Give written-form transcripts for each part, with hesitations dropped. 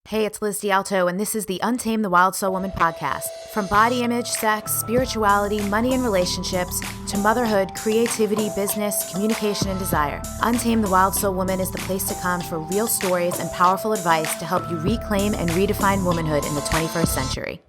Hey, it's Liz D'Alto, and this is the Untamed the Wild Soul Woman podcast. From body image, sex, spirituality, money and relationships, to motherhood, creativity, business, communication, and desire, Untamed the Wild Soul Woman is the place to come for real stories and powerful advice to help you reclaim and redefine womanhood in the 21st century.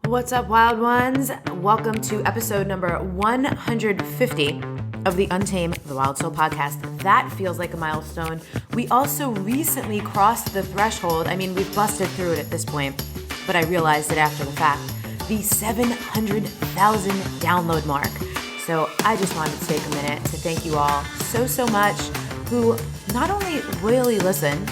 What's up, wild ones? Welcome to episode number 150 of the Untamed the Wild Soul podcast. That feels like a milestone. We also recently crossed the threshold. I mean, we've busted through it at this point, but I realized it after the fact. The 700,000 download mark. So I just wanted to take a minute to thank you all so much who not only loyally listen,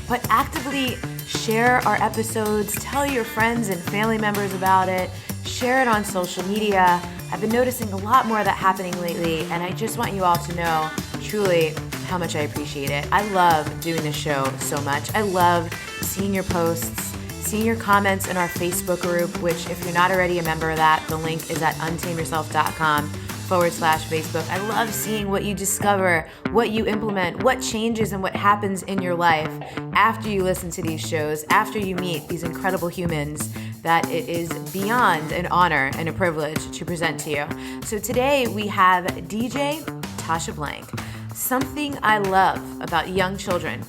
but actively share our episodes, tell your friends and family members about it, share it on social media. I've been noticing a lot more of that happening lately, and I just want you all to know truly how much I appreciate it. I love doing this show so much. I love seeing your posts, seeing your comments in our Facebook group, which if you're not already a member of that, the link is at untameyourself.com/Facebook. I love seeing what you discover, what you implement, what changes and what happens in your life after you listen to these shows, after you meet these incredible humans that it is beyond an honor and a privilege to present to you. So today we have DJ Tasha Blank. Something I love about young children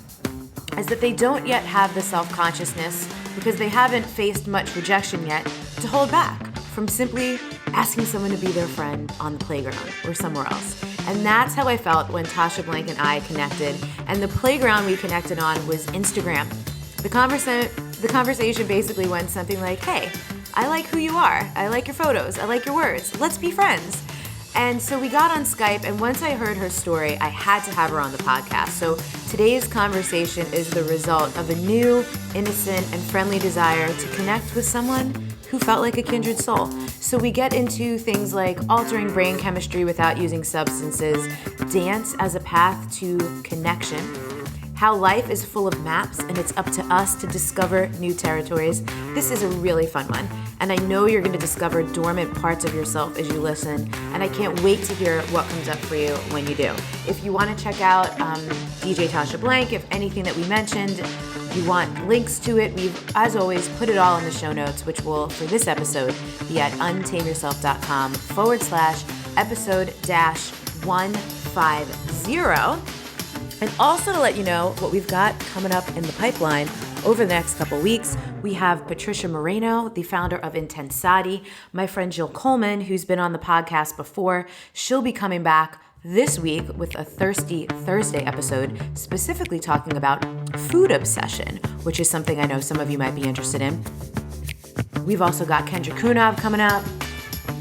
is that they don't yet have the self-consciousness, because they haven't faced much rejection yet, to hold back from simply asking someone to be their friend on the playground or somewhere else. And that's how I felt when Tasha Blank and I connected. And the playground we connected on was Instagram. The conversation basically went something like, hey, I like who you are. I like your photos. I like your words. Let's be friends. And so we got on Skype, and once I heard her story, I had to have her on the podcast. So today's conversation is the result of a new, innocent, and friendly desire to connect with someone who felt like a kindred soul. So we get into things like altering brain chemistry without using substances, dance as a path to connection, how life is full of maps and it's up to us to discover new territories. This is a really fun one, and I know you're going to discover dormant parts of yourself as you listen, and I can't wait to hear what comes up for you when you do. If you want to check out DJ Tasha Blank, if anything that we mentioned, you want links to it, we've, as always, put it all in the show notes, which will, for this episode, be at untameyourself.com/episode-150. And also to let you know what we've got coming up in the pipeline over the next couple weeks. We have Patricia Moreno, the founder of Intensati, my friend Jill Coleman, who's been on the podcast before. She'll be coming back this week with a Thirsty Thursday episode, specifically talking about food obsession, which is something I know some of you might be interested in. We've also got Kendra Kunov coming up,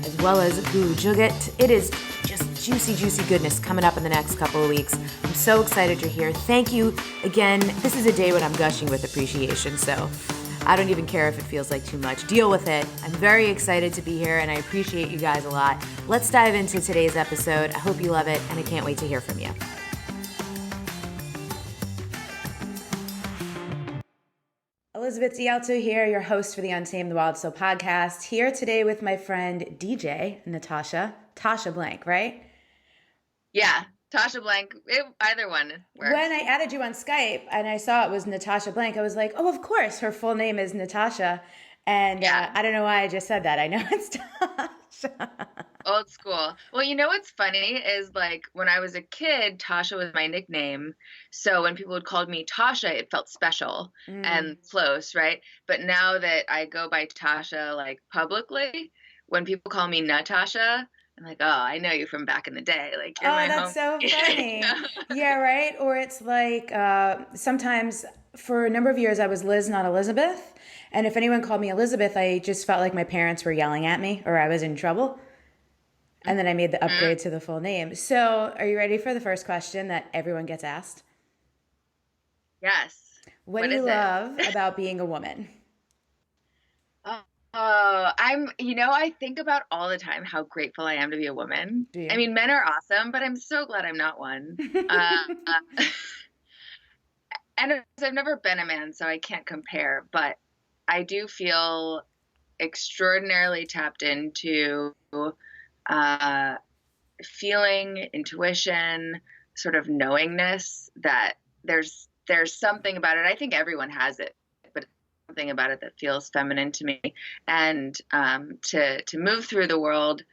as well as Guru Jugat. It is just juicy goodness coming up in the next couple of weeks. I'm so excited you're here. Thank you again. This is a day when I'm gushing with appreciation, so I don't even care if it feels like too much. Deal with it. I'm very excited to be here, and I appreciate you guys a lot. Let's dive into today's episode. I hope you love it, and I can't wait to hear from you. Elizabeth D'Alto here, your host for the Untamed the Wild Soul podcast, here today with my friend DJ Tasha Blank, right? Yeah, Tasha Blank, either one works. When I added you on Skype and I saw it was Natasha Blank, I was like, oh, of course, her full name is Natasha. And yeah. I don't know why I just said that. I know it's Tasha. Old school. Well, you know what's funny is, like, when I was a kid, Tasha was my nickname. So when people would call me Tasha, it felt special and close, right? But now that I go by Tasha, like, publicly, when people call me Natasha, I'm like, oh, I know you from back in the day. Like, you're my that's home. So funny. Yeah, right? Or it's like sometimes for a number of years I was Liz, not Elizabeth. And if anyone called me Elizabeth, I just felt like my parents were yelling at me or I was in trouble. And then I made the upgrade to the full name. So are you ready for the first question that everyone gets asked? Yes. What do you love about being a woman? I think about all the time how grateful I am to be a woman. I mean, men are awesome, but I'm so glad I'm not one. And I've never been a man, so I can't compare, but I do feel extraordinarily tapped into feeling, intuition, sort of knowingness that there's there's something about it. I think everyone has it, but something about it that feels feminine to me. And to move through the world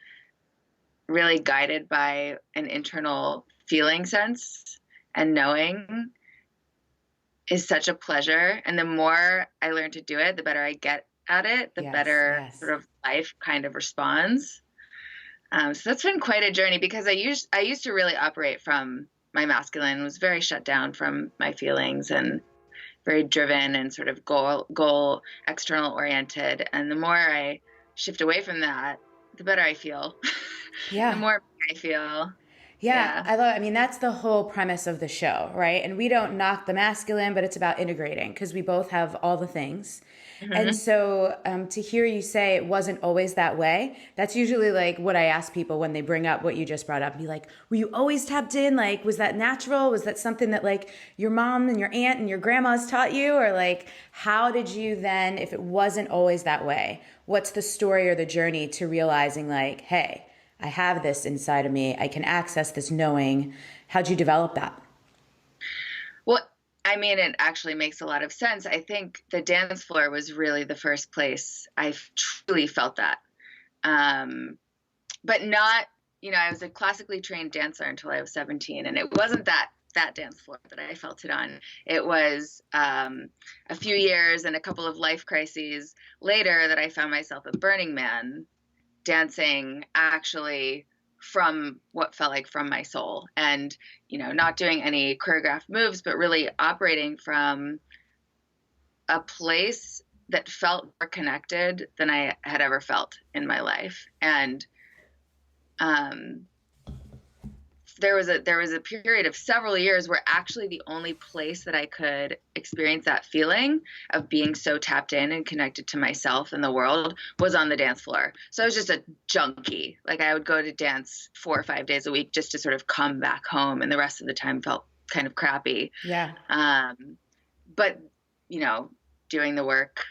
really guided by an internal feeling sense and knowing is such a pleasure. And the more I learn to do it, the better I get at it, the better sort of life kind of responds. So that's been quite a journey, because I used to really operate from my masculine, was very shut down from my feelings and very driven and sort of goal external oriented. And the more I shift away from that, the better I feel. Yeah. The more I feel. Yeah, I mean, that's the whole premise of the show, right? And we don't knock the masculine, but it's about integrating, because we both have all the things. Mm-hmm. And so to hear you say it wasn't always that way, that's usually like what I ask people when they bring up what you just brought up. Be like, were you always tapped in? Like, was that natural? Was that something that like your mom and your aunt and your grandma's taught you? Or like, how did you then, if it wasn't always that way, what's the story or the journey to realizing like, hey, I have this inside of me, I can access this knowing? How'd you develop that? Well, I mean, it actually makes a lot of sense. I think the dance floor was really the first place I truly felt that. But not, I was a classically trained dancer until I was 17, and it wasn't that dance floor that I felt it on. It was a few years and a couple of life crises later that I found myself at Burning Man, dancing actually from what felt like from my soul, and not doing any choreographed moves, but really operating from a place that felt more connected than I had ever felt in my life. And there was a period of several years where actually the only place that I could experience that feeling of being so tapped in and connected to myself and the world was on the dance floor. So I was just a junkie. Like, I would go to dance 4 or 5 days a week just to sort of come back home, and the rest of the time felt kind of crappy. Yeah. But doing the work,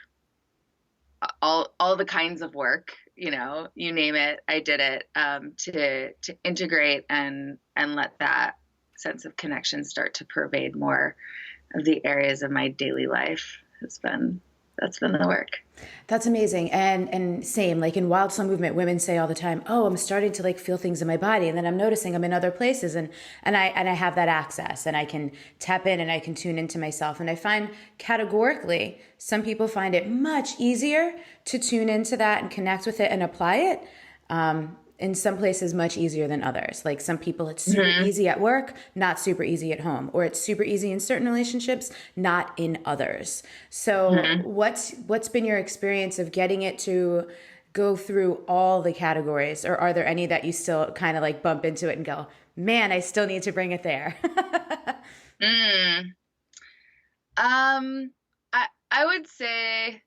all the kinds of work, you name it, I did it, to integrate and let that sense of connection start to pervade more of the areas of my daily life. That's been the work. That's amazing. And same, like in Wild Soul Movement, women say all the time, oh, I'm starting to like feel things in my body. And then I'm noticing I'm in other places, and I have that access, and I can tap in and I can tune into myself. And I find categorically, some people find it much easier to tune into that and connect with it and apply it. In some places much easier than others. Like some people, it's super easy at work, not super easy at home, or it's super easy in certain relationships, not in others. So what's been your experience of getting it to go through all the categories, or are there any that you still kind of like bump into it and go, man, I still need to bring it there? I would say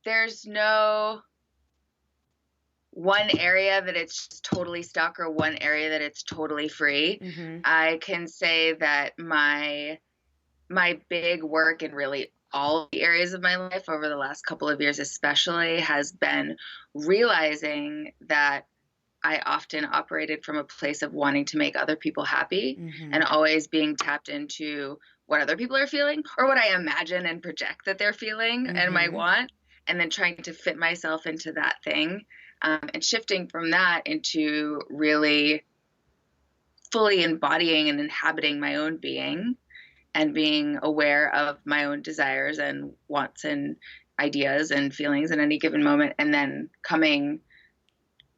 there's no one area that it's just totally stuck, or one area that it's totally free. I can say that my big work in really all the areas of my life over the last couple of years especially has been realizing that I often operated from a place of wanting to make other people happy, and always being tapped into what other people are feeling, or what I imagine and project that they're feeling and might want, and then trying to fit myself into that thing. And shifting from that into really fully embodying and inhabiting my own being, and being aware of my own desires and wants and ideas and feelings in any given moment, and then coming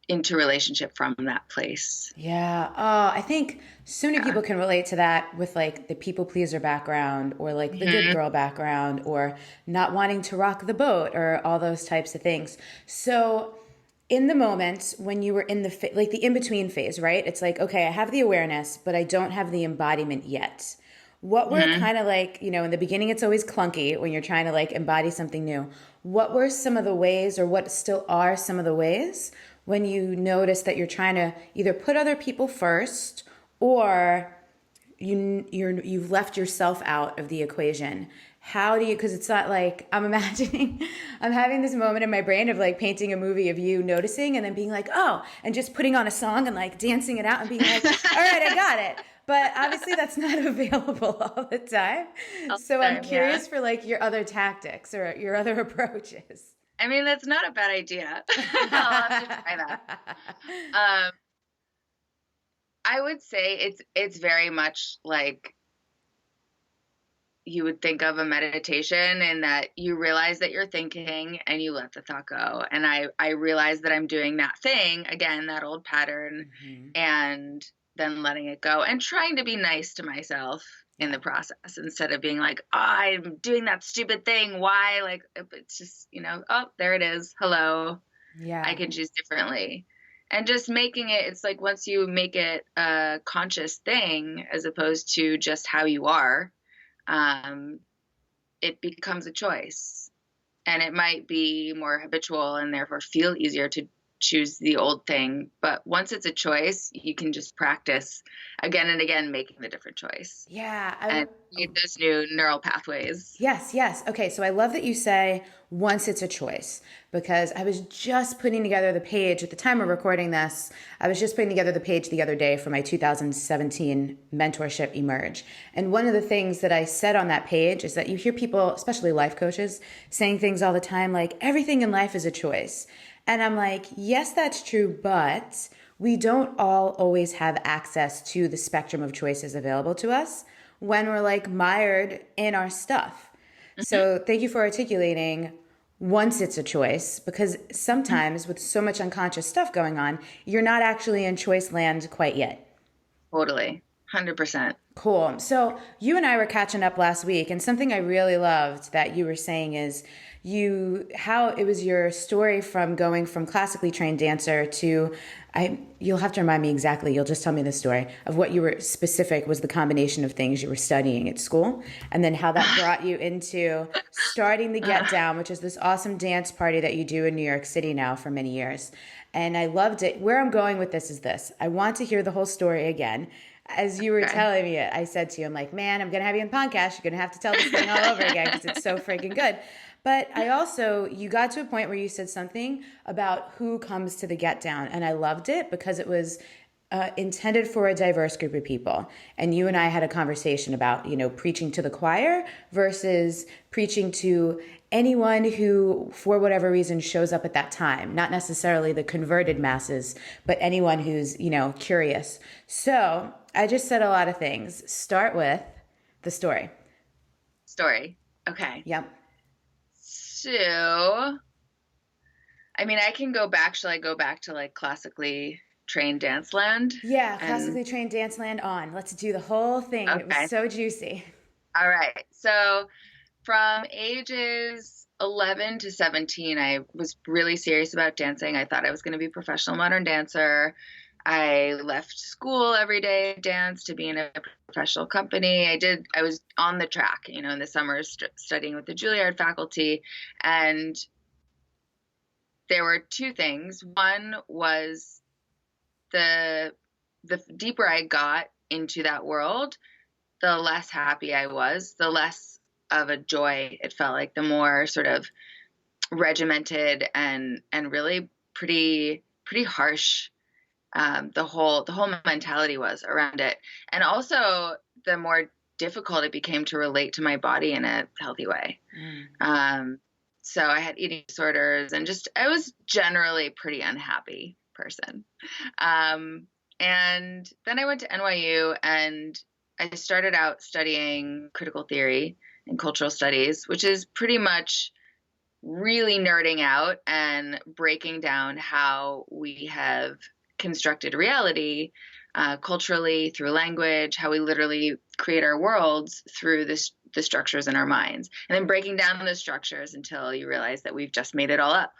into relationship from that place. Yeah. Oh, I think so many people can relate to that with like the people pleaser background, or like the good girl background, or not wanting to rock the boat, or all those types of things. So in the moment when you were in the like the in-between phase, right? It's like, okay, I have the awareness, but I don't have the embodiment yet. What were kind of like, in the beginning, it's always clunky when you're trying to like embody something new. What were some of the ways, or what still are some of the ways, when you notice that you're trying to either put other people first, or you've left yourself out of the equation? How do you, because it's not like, I'm imagining, I'm having this moment in my brain of like painting a movie of you noticing and then being like, oh, and just putting on a song and like dancing it out and being like, all right, I got it. but obviously that's not available all the time. All So the I'm time, yeah. curious for like your other tactics or your other approaches. I mean, that's not a bad idea. I'll have to try that. Um, I would say it's very much like you would think of a meditation, in that you realize that you're thinking and you let the thought go. And I realize that I'm doing that thing again, that old pattern, and then letting it go and trying to be nice to myself in the process, instead of being like, oh, I'm doing that stupid thing. Why? Like, it's just, oh, there it is. Hello. Yeah. I can choose differently. And just making it, it's like once you make it a conscious thing as opposed to just how you are, it becomes a choice, and it might be more habitual and therefore feel easier to choose the old thing. But once it's a choice, you can just practice again and again making the different choice. Yeah. And create those new neural pathways. Yes, yes. Okay, so I love that you say once it's a choice, because I was just putting together the page at the time of recording this. I was just putting together the page the other day for my 2017 mentorship Emerge. And one of the things that I said on that page is that you hear people, especially life coaches, saying things all the time like everything in life is a choice. And I'm like, yes, that's true, but we don't all always have access to the spectrum of choices available to us when we're like mired in our stuff. So thank you for articulating once it's a choice, because sometimes with so much unconscious stuff going on, you're not actually in choice land quite yet. Totally. 100%. Cool. So you and I were catching up last week, and something I really loved that you were saying is how it was your story from going from classically trained dancer to, you'll have to remind me exactly, you'll just tell me the story of what you were specific was the combination of things you were studying at school, and then how that brought you into starting the Get Down, which is this awesome dance party that you do in New York City now for many years. And I loved it. Where I'm going with this is this. I want to hear the whole story again. As you were telling me it, I said to you, I'm like, man, I'm going to have you on the podcast. You're going to have to tell this thing all over again because it's so freaking good. But you got to a point where you said something about who comes to the Get Down. And I loved it because it was intended for a diverse group of people. And you and I had a conversation about, preaching to the choir versus preaching to anyone who, for whatever reason, shows up at that time. Not necessarily the converted masses, but anyone who's, curious. So I just said a lot of things. Start with the story. Story. Okay. Yep. So, I mean, I can go back. Shall I go back to like classically trained dance land? Yeah, classically trained dance land on. Let's do the whole thing. Okay. It was so juicy. All right. So from ages 11 to 17, I was really serious about dancing. I thought I was going to be a professional modern dancer. I left school every day, danced to be in a professional company. I was on the track, in the summers studying with the Juilliard faculty. And there were two things. One was the deeper I got into that world, the less happy I was, the less of a joy it felt like, the more sort of regimented and really pretty harsh the whole mentality was around it. And also the more difficult it became to relate to my body in a healthy way. So I had eating disorders and I was generally a pretty unhappy person. And then I went to NYU and I started out studying critical theory and cultural studies, which is pretty much really nerding out and breaking down how we have constructed reality culturally through language, how we literally create our worlds through the structures in our minds, and then breaking down those structures until you realize that we've just made it all up.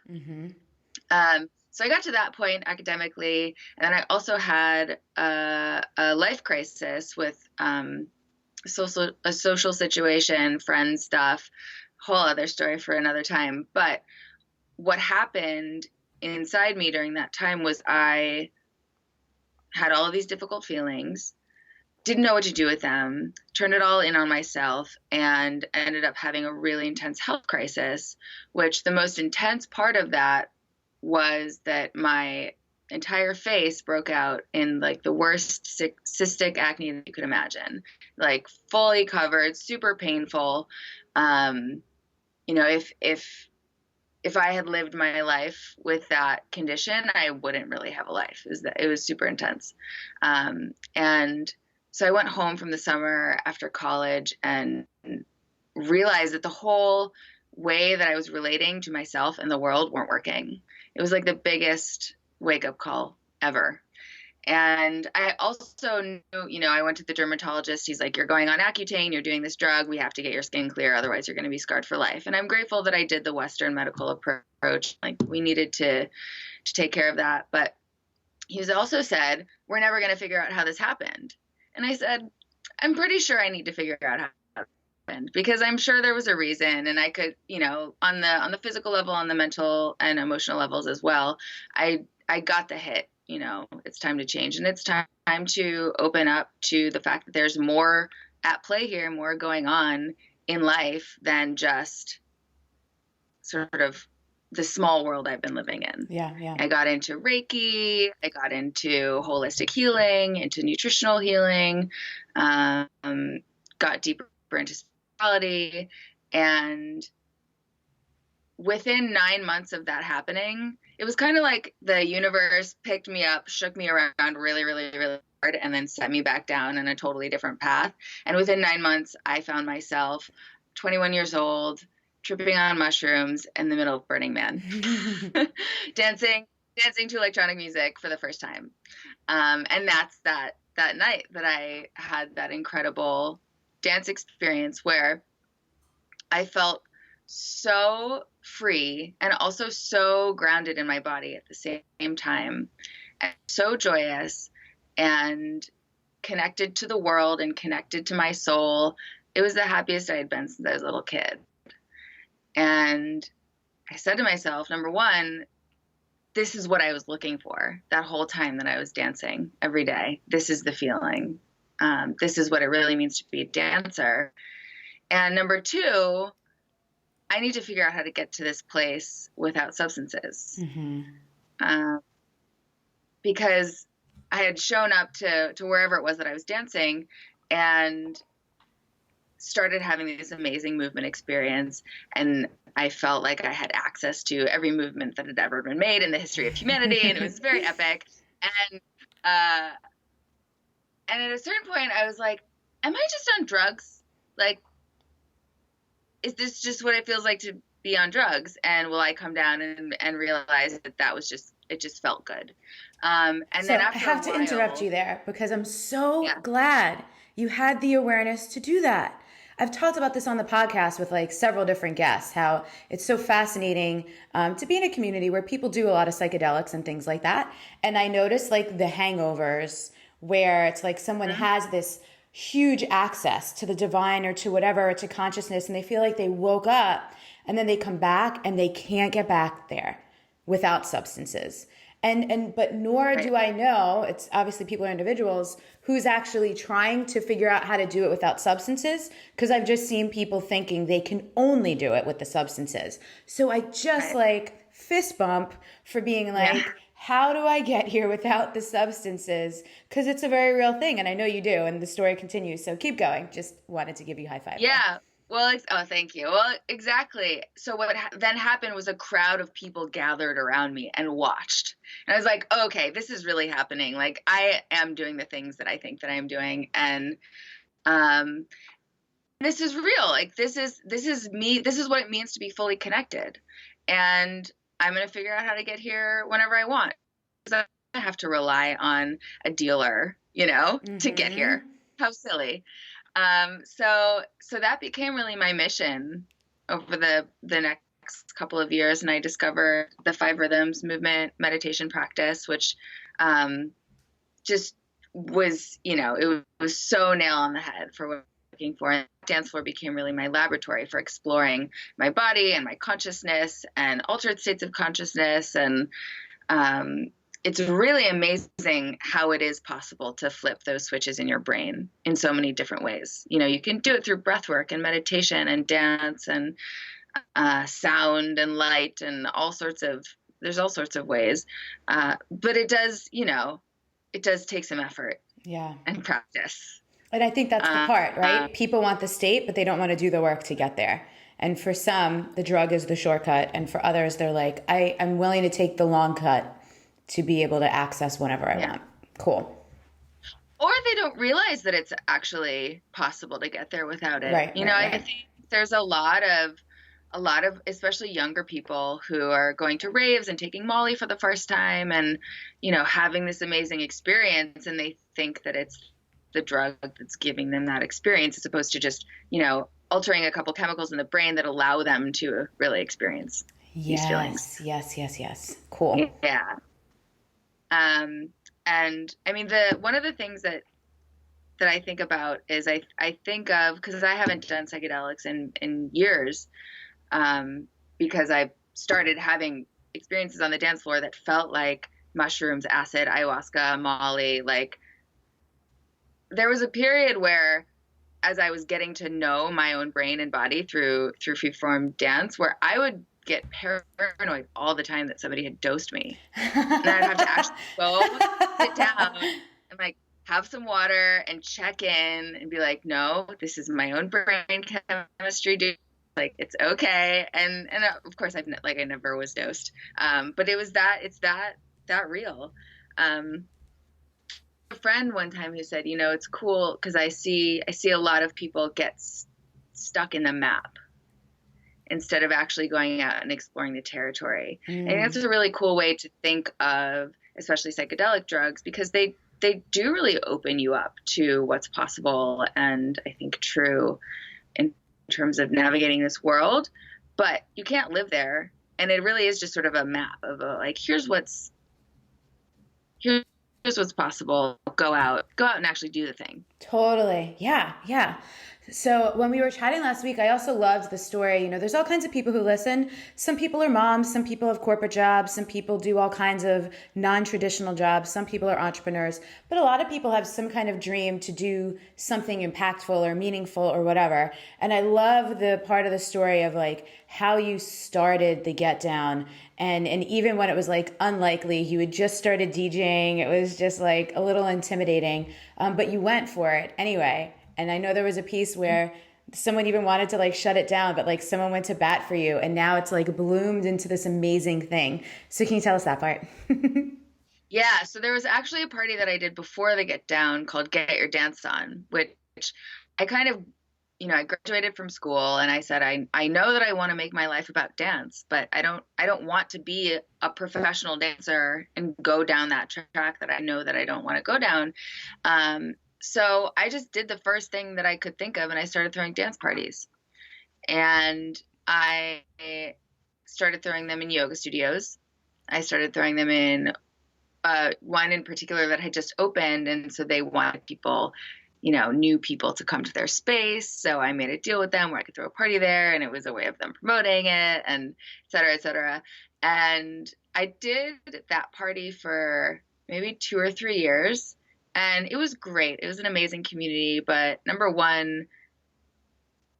So I got to that point academically, and then I also had a life crisis with a social situation, friend stuff, whole other story for another time. But what happened inside me during that time was I had all of these difficult feelings, didn't know what to do with them, turned it all in on myself, and ended up having a really intense health crisis, which the most intense part of that was that my entire face broke out in like the worst cystic acne that you could imagine, like fully covered, super painful. You know, if I had lived my life with that condition, I wouldn't really have a life. It was super intense. And so I went home from the summer after college and realized that the whole way that I was relating to myself and the world weren't working. It was like the biggest wake up call ever. And I also knew, you know, I went to the dermatologist. He's like, you're going on Accutane, you're doing this drug, we have to get your skin clear, otherwise you're going to be scarred for life. And I'm grateful that I did the Western medical approach. Like, we needed to take care of that. But he's also said, we're never going to figure out how this happened. And I said, I'm pretty sure I need to figure out how it happened, because I'm sure there was a reason. And I could, you know, on the physical level, on the mental and emotional levels as well, I got the hit. You know, it's time to change, and it's time to open up to the fact that there's more at play here, more going on in life than just sort of the small world I've been living in. Yeah, yeah. I got into Reiki, I got into holistic healing, into nutritional healing, got deeper into spirituality, and within 9 months of that happening, it was kind of like the universe picked me up, shook me around really, really, really hard, and then set me back down in a totally different path. And within 9 months, I found myself 21 years old, tripping on mushrooms in the middle of Burning Man, dancing to electronic music for the first time. And that's that night that I had that incredible dance experience where I felt so free and also so grounded in my body at the same time, and so joyous and connected to the world and connected to my soul. It was the happiest I had been since I was a little kid. And I said to myself, number one, this is what I was looking for that whole time that I was dancing every day. This is the feeling. This is what it really means to be a dancer. And number two, I need to figure out how to get to this place without substances. Mm-hmm. Because I had shown up to wherever it was that I was dancing and started having this amazing movement experience. And I felt like I had access to every movement that had ever been made in the history of humanity. And it was very epic. And at a certain point I was like, am I just on drugs? Like, is this just what it feels like to be on drugs? And will I come down and realize that was just, it just felt good. And so then after I have to interrupt you there, because I'm so glad you had the awareness to do that. I've talked about this on the podcast with like several different guests, how it's so fascinating to be in a community where people do a lot of psychedelics and things like that. And I noticed like the hangovers where it's like someone has this huge access to the divine or to whatever, or to consciousness, and they feel like they woke up, and then they come back and they can't get back there without substances. But nor do I know, it's obviously people are individuals, who's actually trying to figure out how to do it without substances, because I've just seen people thinking they can only do it with the substances. So I just like fist bump for being like, how do I get here without the substances? Because it's a very real thing, and I know you do, and the story continues. So keep going. Just wanted to give you a high five. Yeah. Well, thank you. Well, exactly. So what then happened was a crowd of people gathered around me and watched. And I was like, okay, this is really happening. Like, I am doing the things that I think that I am doing. And this is real. Like, this is me. This is what it means to be fully connected. And I'm going to figure out how to get here whenever I want. Because I don't have to rely on a dealer, you know, to get here. How silly. So that became really my mission over the next couple of years. And I discovered the 5 rhythms movement meditation practice, which, just was, you know, it was so nail on the head for what I'm looking for. And dance floor became really my laboratory for exploring my body and my consciousness and altered states of consciousness. And, it's really amazing how it is possible to flip those switches in your brain in so many different ways. You know, you can do it through breath work and meditation and dance and sound and light and all sorts of there's all sorts of ways. But it does, it does take some effort and practice. And I think that's the part, right? People want the state, but they don't want to do the work to get there. And for some, the drug is the shortcut. And for others, they're like, I'm willing to take the long cut to be able to access whenever I want. Cool. Or they don't realize that it's actually possible to get there without it. Right, I think there's a lot of, especially younger people who are going to raves and taking Molly for the first time and, having this amazing experience, and they think that it's the drug that's giving them that experience as opposed to just, altering a couple chemicals in the brain that allow them to really experience these feelings. Yes. Cool. Yeah. And I mean, one of the things that I think about is I think of, because I haven't done psychedelics in years, because I started having experiences on the dance floor that felt like mushrooms, acid, ayahuasca, Molly. Like, there was a period where, as I was getting to know my own brain and body through freeform dance, where I would get paranoid all the time that somebody had dosed me. And I'd have to actually go sit down and like have some water and check in and be like, no, this is my own brain chemistry, dude. Like, it's okay. And of course I never was dosed. But it's that real. A friend one time who said, it's cool because I see a lot of people get stuck in the map instead of actually going out and exploring the territory. I think that's a really cool way to think of, especially psychedelic drugs, because they do really open you up to what's possible and I think true in terms of navigating this world. But you can't live there, and it really is just sort of a map of here's what's possible. Go out and actually do the thing. Totally. Yeah. So when we were chatting last week, I also loved the story. There's all kinds of people who listen. Some people are moms, some people have corporate jobs, some people do all kinds of non-traditional jobs, some people are entrepreneurs, but a lot of people have some kind of dream to do something impactful or meaningful or whatever. And I love the part of the story of like how you started the Get Down. And even when it was like unlikely, you had just started DJing, it was just like a little intimidating, but you went for it anyway. And I know there was a piece where someone even wanted to like shut it down, but like someone went to bat for you, and now it's like bloomed into this amazing thing. So can you tell us that part? Yeah. So there was actually a party that I did before the Get Down called Get Your Dance On, which I kind of, I graduated from school and I said, I know that I want to make my life about dance, but I don't want to be a professional dancer and go down that track that I know that I don't want to go down. So I just did the first thing that I could think of, and I started throwing dance parties. And I started throwing them in yoga studios. I started throwing them in one in particular that had just opened, and so they wanted people, new people to come to their space. So I made a deal with them where I could throw a party there, and it was a way of them promoting it, and et cetera, et cetera. And I did that party for maybe 2 or 3 years. And it was great. It was an amazing community. But number one,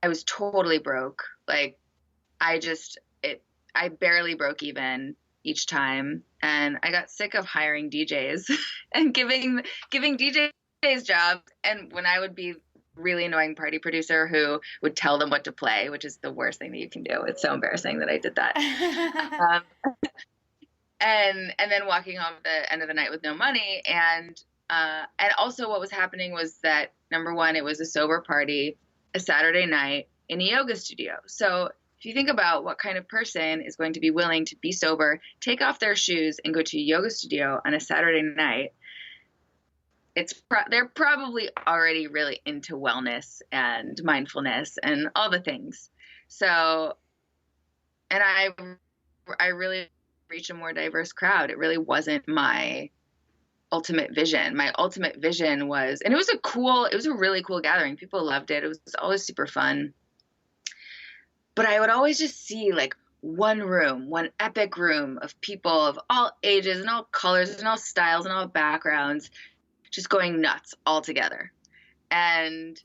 I was totally broke. Like, I barely broke even each time. And I got sick of hiring DJs and giving DJs jobs. And when I would be really annoying party producer who would tell them what to play, which is the worst thing that you can do. It's so embarrassing that I did that. And then walking home at the end of the night with no money. And also what was happening was that, number one, it was a sober party, a Saturday night in a yoga studio. So if you think about what kind of person is going to be willing to be sober, take off their shoes and go to a yoga studio on a Saturday night, they're probably already really into wellness and mindfulness and all the things. So, and I really reached a more diverse crowd. It really wasn't my ultimate vision. My ultimate vision was, and it was a really cool gathering. People loved it. It was always super fun. But I would always just see like one epic room of people of all ages and all colors and all styles and all backgrounds, just going nuts all together. And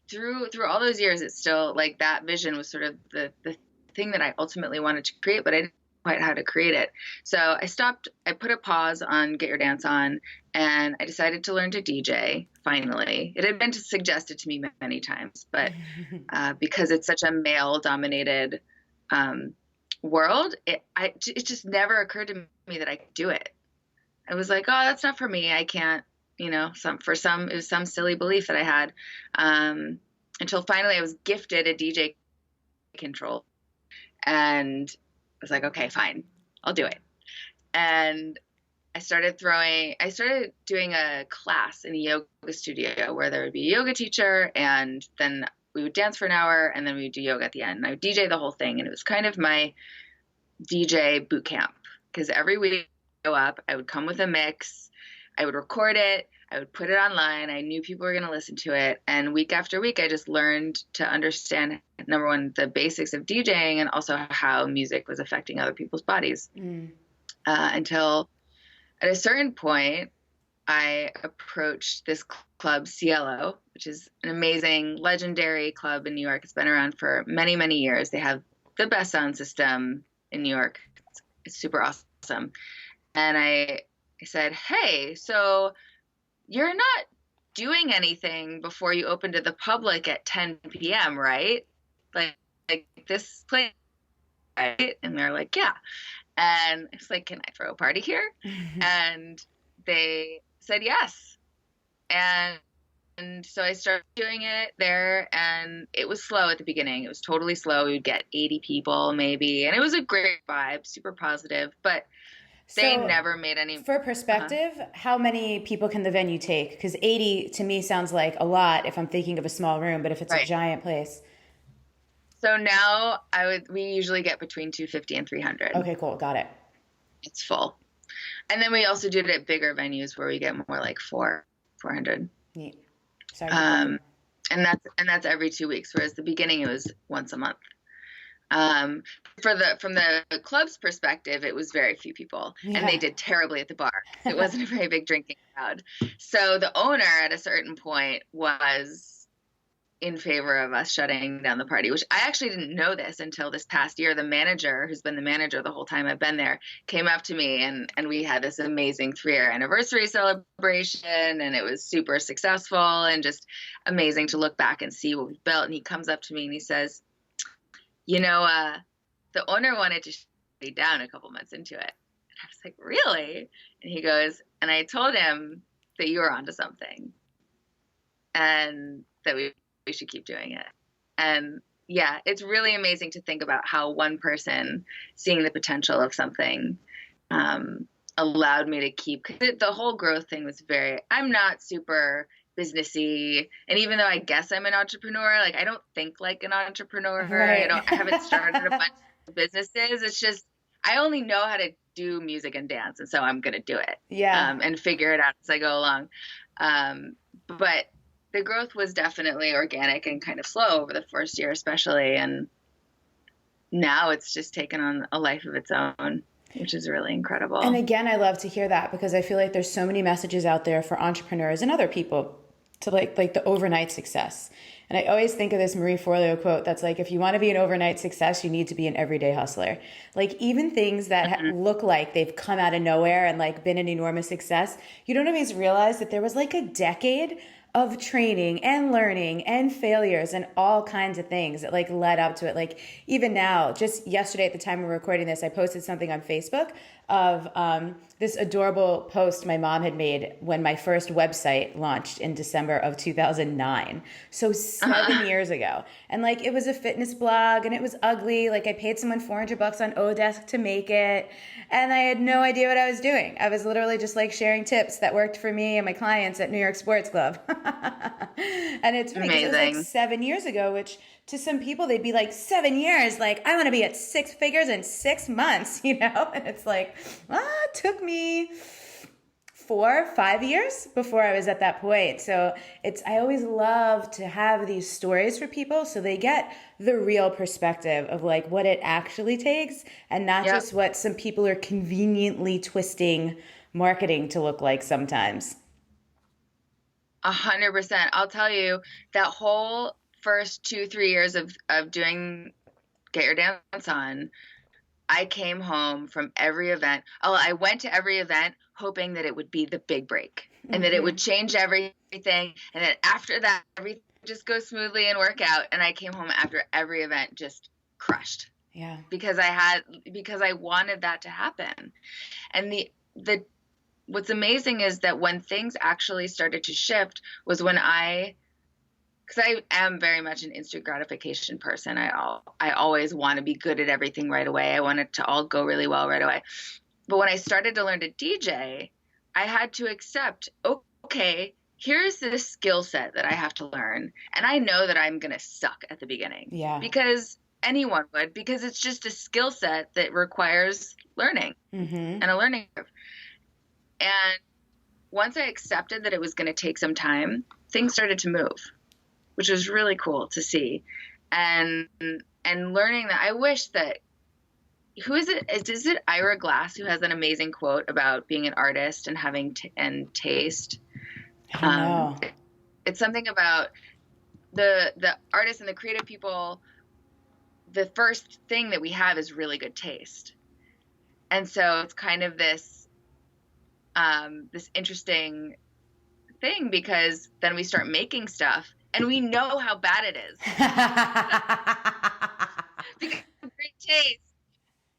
through all those years, it's still like that vision was sort of the thing that I ultimately wanted to create, but I quite how to create it. So I put a pause on Get Your Dance On, and I decided to learn to DJ finally. It had been suggested to me many times, but because it's such a male dominated world, it just never occurred to me that I could do it. I was like, oh, that's not for me. I can't, it was some silly belief that I had, until finally I was gifted a DJ control, and I was like, okay, fine, I'll do it. And I started doing a class in a yoga studio where there would be a yoga teacher, and then we would dance for an hour, and then we would do yoga at the end. And I would DJ the whole thing, and it was kind of my DJ boot camp, because every week I would go up, I would come with a mix, I would record it, I would put it online. I knew people were going to listen to it. And week after week, I just learned to understand, number one, the basics of DJing, and also how music was affecting other people's bodies. Until at a certain point, I approached this club, Cielo, which is an amazing, legendary club in New York. It's been around for many, many years. They have the best sound system in New York. It's super awesome. And I said, hey, so you're not doing anything before you open to the public at 10 p.m., right? Like this place, right? And they're like, yeah. And it's like, can I throw a party here? And they said yes. And so I started doing it there, and it was slow at the beginning. It was totally slow. We would get 80 people maybe, and it was a great vibe, super positive, but they never made any. For perspective, how many people can the venue take? Because 80 to me sounds like a lot if I'm thinking of a small room, but if it's a giant place. So now we usually get between 250 and 300. Okay, cool. Got it. It's full. And then we also do it at bigger venues where we get more like 400. Neat. Sorry. And that's every 2 weeks, whereas the beginning it was once a month. From the club's perspective, it was very few people, and they did terribly at the bar. It wasn't a very big drinking crowd. So the owner at a certain point was in favor of us shutting down the party, which I actually didn't know this until this past year. The manager, who's been the manager the whole time I've been there, came up to me, and we had this amazing 3-year anniversary celebration, and it was super successful and just amazing to look back and see what we built. And he comes up to me and he says, the owner wanted to shut me down a couple months into it. And I was like, really? And he goes, and I told him that you were onto something and that we should keep doing it. And yeah, it's really amazing to think about how one person seeing the potential of something allowed me to keep, because the whole growth thing was I'm not super businessy, and even though I guess I'm an entrepreneur, like I don't think like an entrepreneur. Right. I haven't started a bunch of businesses. It's just I only know how to do music and dance, and so I'm gonna do it. Yeah. And figure it out as I go along. But the growth was definitely organic and kind of slow over the first year, especially, and now it's just taken on a life of its own, which is really incredible. And again, I love to hear that, because I feel like there's so many messages out there for entrepreneurs and other people to like the overnight success. And I always think of this Marie Forleo quote that's like, if you want to be an overnight success, you need to be an everyday hustler. Like even things that look like they've come out of nowhere and like been an enormous success, you don't always realize that there was like a decade of training and learning and failures and all kinds of things that like led up to it. Like even now, just yesterday at the time we're recording this, I posted something on Facebook of this adorable post my mom had made when my first website launched in December of 2009. So 7 years ago. And like, it was a fitness blog and it was ugly. Like I paid someone $400 on Odesk to make it. And I had no idea what I was doing. I was literally just like sharing tips that worked for me and my clients at New York Sports Club. And it's funny because it was like 7 years ago, which to some people, they'd be like, 7 years, like I want to be at 6 figures in 6 months, And it's like, it took me 4-5 years before I was at that point. So I always love to have these stories for people so they get the real perspective of like what it actually takes, and not just what some people are conveniently twisting marketing to look like sometimes. 100%. I'll tell you, that whole first 2-3 years of doing Get Your Dance On, I came home from every event. Oh, I went to every event hoping that it would be the big break and that it would change everything. And then after that, everything would just go smoothly and work out. And I came home after every event just crushed. Yeah. Because I wanted that to happen. And the what's amazing is that when things actually started to shift was when because I am very much an instant gratification person. I always want to be good at everything right away. I want it to all go really well right away. But when I started to learn to DJ, I had to accept, okay, here's this skill set that I have to learn. And I know that I'm going to suck at the beginning. Yeah. Because anyone would, because it's just a skill set that requires learning and a learning curve. And once I accepted that it was going to take some time, things started to move, which was really cool to see. And learning that, I wish that, who is it? Is it Ira Glass who has an amazing quote about being an artist and having and taste? I don't know. It's something about the artists and the creative people. The first thing that we have is really good taste. And so it's kind of this interesting thing, because then we start making stuff and we know how bad it is because of great taste.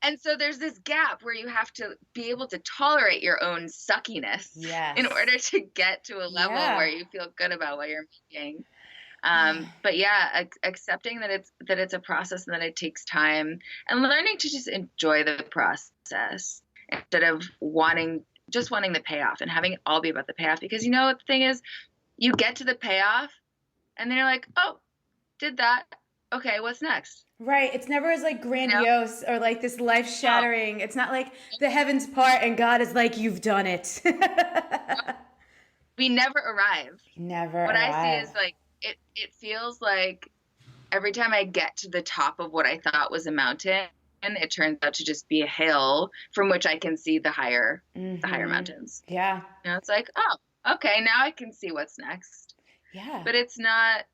And so there's this gap where you have to be able to tolerate your own suckiness in order to get to a level where you feel good about what you're making. But yeah, accepting that it's a process and that it takes time, and learning to just enjoy the process instead of wanting the payoff and having it all be about the payoff. Because the thing is, you get to the payoff and then you're like, oh, did that. Okay, what's next? Right. It's never as like grandiose or like this life shattering. It's not like the heavens part and God is like, you've done it. We never arrive. What I see is like, it feels like every time I get to the top of what I thought was a mountain, it turns out to just be a hill from which I can see the higher mountains. Yeah. It's like, oh, okay, now I can see what's next. Yeah. But it's not,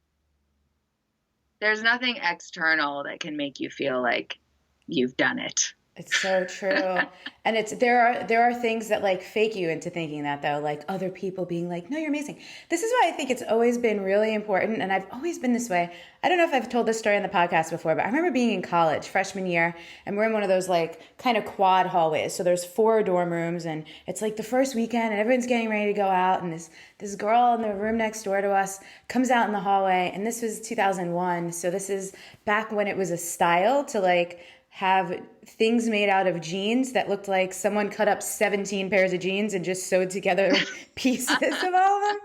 there's nothing external that can make you feel like you've done it. It's so true. And there are things that like fake you into thinking that, though, like other people being like, no, you're amazing. This is why I think it's always been really important. And I've always been this way. I don't know if I've told this story on the podcast before, but I remember being in college freshman year, and we're in one of those like kind of quad hallways. So there's 4 dorm rooms, and it's like the first weekend and everyone's getting ready to go out. And this girl in the room next door to us comes out in the hallway, and this was 2001. So this is back when it was a style to like have things made out of jeans that looked like someone cut up 17 pairs of jeans and just sewed together pieces of all of them.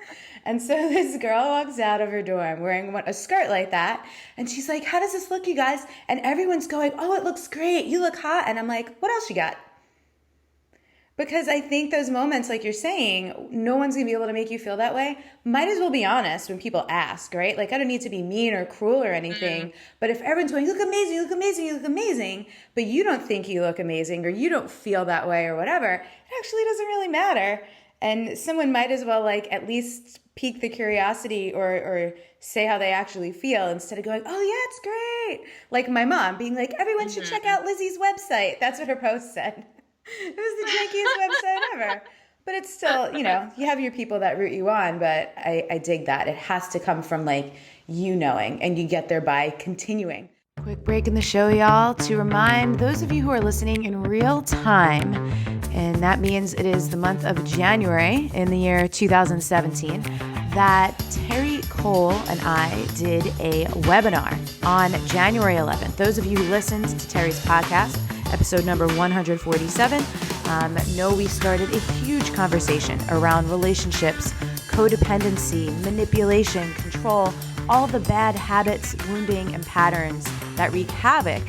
And so this girl walks out of her dorm wearing a skirt like that. And she's like, how does this look, you guys? And everyone's going, oh, it looks great. You look hot. And I'm like, what else you got? Because I think those moments, like you're saying, no one's going to be able to make you feel that way. Might as well be honest when people ask, right? Like, I don't need to be mean or cruel or anything. But if everyone's going, you look amazing, you look amazing, you look amazing, but you don't think you look amazing or you don't feel that way or whatever, it actually doesn't really matter. And someone might as well, like, at least pique the curiosity or say how they actually feel instead of going, oh, yeah, it's great. Like my mom being like, everyone should check out Lizzie's website. That's what her post said. It was the jankiest website ever. But it's still, you have your people that root you on, but I dig that. It has to come from like you knowing, and you get there by continuing. Quick break in the show, y'all, to remind those of you who are listening in real time, and that means it is the month of January in the year 2017, that Terry Cole and I did a webinar on January 11th. Those of you who listened to Terry's podcast, episode number 147, know we started a huge conversation around relationships, codependency, manipulation, control, all the bad habits, wounding, and patterns that wreak havoc,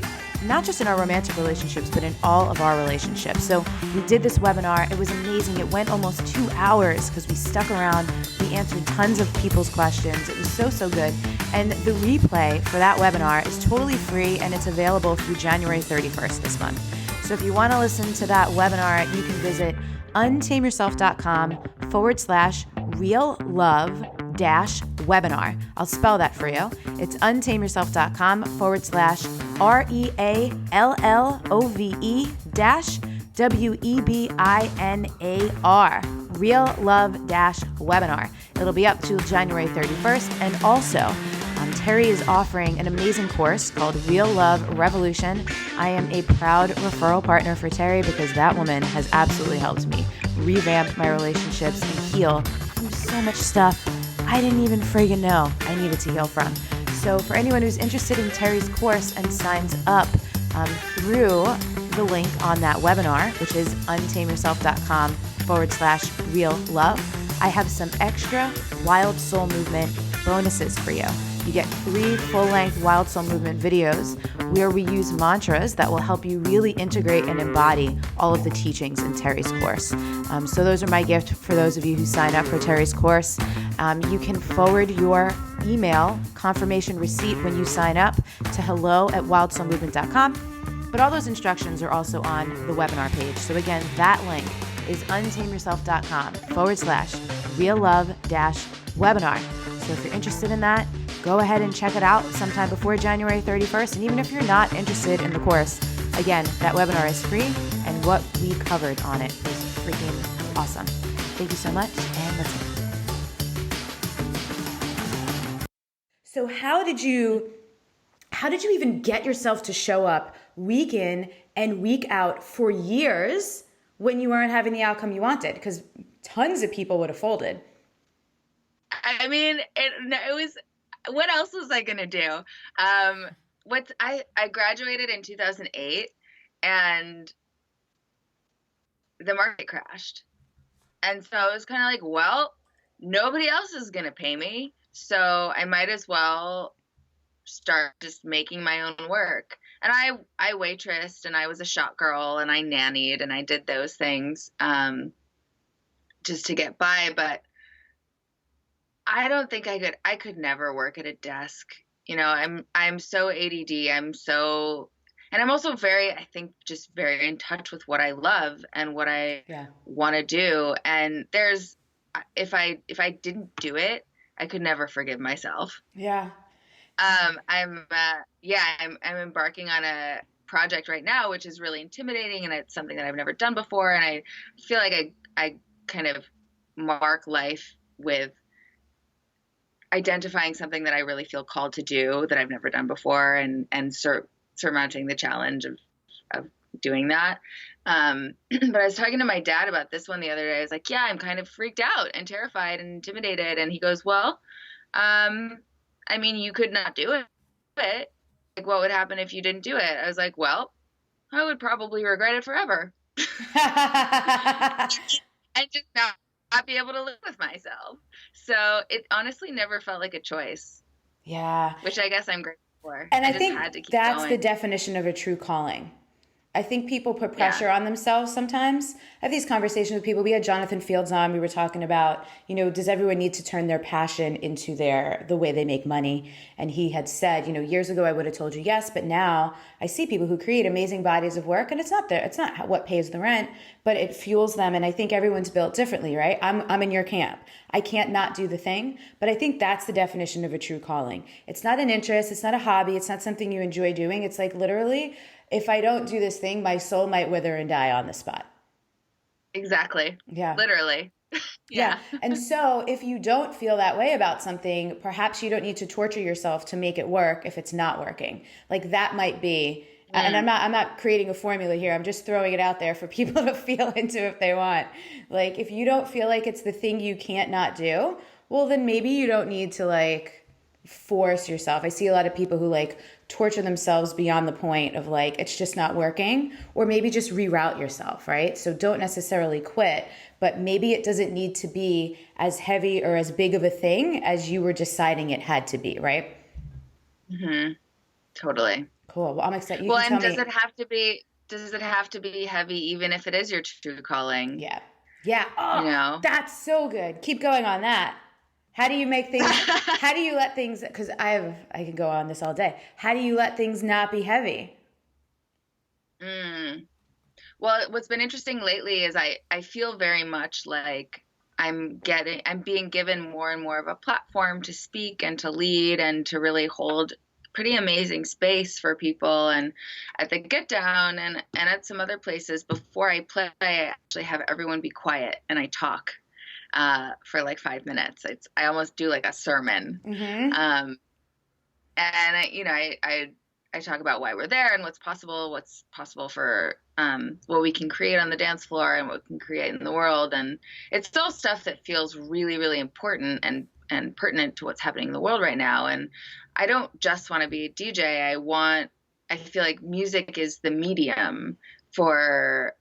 not just in our romantic relationships, but in all of our relationships. So we did this webinar. It was amazing. It went almost 2 hours because we stuck around. We answered tons of people's questions. It was so good. And the replay for that webinar is totally free, and it's available through January 31st this month. So if you want to listen to that webinar, you can visit untameyourself.com/real love real-love-webinar. I'll spell that for you. It's untameyourself.com/REALLOVE-WEBINAR. Real Love Webinar. It'll be up till January 31st. And also, Terry is offering an amazing course called Real Love Revolution. I am a proud referral partner for Terry because that woman has absolutely helped me revamp my relationships and heal from so much stuff I didn't even friggin' know I needed to heal from. So for anyone who's interested in Terry's course and signs up through the link on that webinar, which is untameyourself.com/real love, I have some extra Wild Soul Movement bonuses for you. You get 3 full-length Wild Soul Movement videos where we use mantras that will help you really integrate and embody all of the teachings in Terry's course. So those are my gift for those of you who sign up for Terry's course. You can forward your email confirmation receipt when you sign up to hello@wildsoulmovement.com. But all those instructions are also on the webinar page. So again, that link is untameyourself.com/real-love-webinar. So if you're interested in that, go ahead and check it out sometime before January 31st. And even if you're not interested in the course, again, that webinar is free, and what we covered on it is freaking awesome. Thank you so much, and let's go. So how did you even get yourself to show up week in and week out for years when you weren't having the outcome you wanted? Because tons of people would have folded. I mean, it was, what else was I going to do? I graduated in 2008 and the market crashed. And so I was kind of like, well, nobody else is going to pay me. So I might as well start just making my own work. And I waitressed, and I was a shop girl, and I nannied, and I did those things just to get by. But I don't think I could never work at a desk. You know, I'm so ADD. And I'm also I think just very in touch with what I love and what I want to do. And if I didn't do it, I could never forgive myself. Yeah. I'm embarking on a project right now, which is really intimidating, and it's something that I've never done before. And I feel like I kind of mark life with identifying something that I really feel called to do that I've never done before, and surmounting the challenge of doing that. But I was talking to my dad about this one the other day. I was like, yeah, I'm kind of freaked out and terrified and intimidated. And he goes, well, I mean, you could not do it. Like, what would happen if you didn't do it? I was like, well, I would probably regret it forever. And just not be able to live with myself. So it honestly never felt like a choice. Yeah. Which I guess I'm grateful for. And I just think had to keep that's going. the definition of a true calling. I think people put pressure on themselves sometimes. I have these conversations with people. We had Jonathan Fields on. We were talking about, does everyone need to turn their passion into the way they make money? And he had said, years ago I would have told you yes, but now I see people who create amazing bodies of work, and it's not what pays the rent, but it fuels them. And I think everyone's built differently, right? I'm in your camp. I can't not do the thing, but I think that's the definition of a true calling. It's not an interest. It's not a hobby. It's not something you enjoy doing. It's like literally, if I don't do this thing, my soul might wither and die on the spot. Exactly. Yeah. Literally. Yeah. And so if you don't feel that way about something, perhaps you don't need to torture yourself to make it work if it's not working. Like that might be, and I'm not creating a formula here. I'm just throwing it out there for people to feel into if they want. Like if you don't feel like it's the thing you can't not do, well, then maybe you don't need to force yourself. I see a lot of people who torture themselves beyond the point of it's just not working, or maybe just reroute yourself, right? So don't necessarily quit, but maybe it doesn't need to be as heavy or as big of a thing as you were deciding it had to be, right? Mm-hmm. Totally. Cool. Well, I'm excited. Well, and does it have to be heavy even if it is your true calling? Yeah. Yeah. Oh, that's so good. Keep going on that. How do you make things, how do you let things, because I can go on this all day. How do you let things not be heavy? Well, what's been interesting lately is I feel very much like I'm being given more and more of a platform to speak and to lead and to really hold pretty amazing space for people. And at the Get Down and at some other places, before I play, I actually have everyone be quiet and I talk for like 5 minutes. I almost do like a sermon. And I talk about why we're there and what's possible for what we can create on the dance floor and what we can create in the world. And it's still stuff that feels really, really important and pertinent to what's happening in the world right now. And I don't just want to be a DJ. I feel like music is the medium for